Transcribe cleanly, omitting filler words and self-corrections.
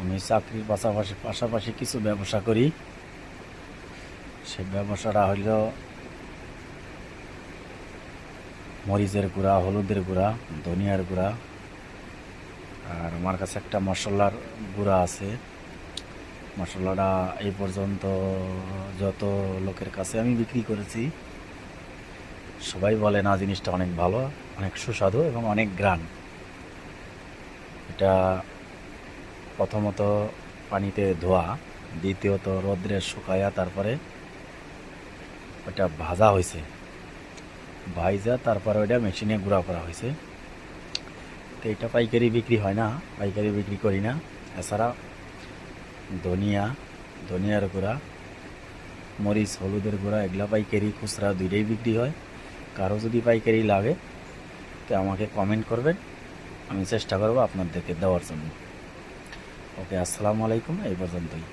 আমি চাকরির পাশাপাশি পাশাপাশি কিছু ব্যবসা করি। সেই ব্যবসাটা হইল মরিচের গুঁড়া, হলুদের গুঁড়া, ধনিয়ার গুঁড়া, আর আমার কাছে একটা মশলার গুঁড়া আছে। মশলাটা এই পর্যন্ত যত লোকের কাছে আমি বিক্রি করেছি সবাই বলে না জিনিসটা অনেক ভালো, অনেক সুস্বাদু এবং অনেক ঘ্রাণ। এটা প্রথমত পানিতে ধোয়া, দ্বিতীয়ত রোদ্রে শুকায়া, তারপরে ওটা ভাজা হয়েছে, ভাইজা তারপরে ওইটা মেশিনে গুঁড়া করা হয়েছে। তো এটা পাইকারি বিক্রি হয় না, পাইকারি বিক্রি করি না। এছাড়া ধনিয়ার গুঁড়া, মরিচ, হলুদের গুঁড়া এগুলা পাইকারি খুচরা দুইটাই বিক্রি হয়। কারো যদি পাইকারি লাগে তো আমাকে কমেন্ট করবেন, আমি চেষ্টা করবো আপনাদেরকে দেওয়ার জন্য। ওকে, আসসালামু আলাইকুম, এই পর্যন্তই।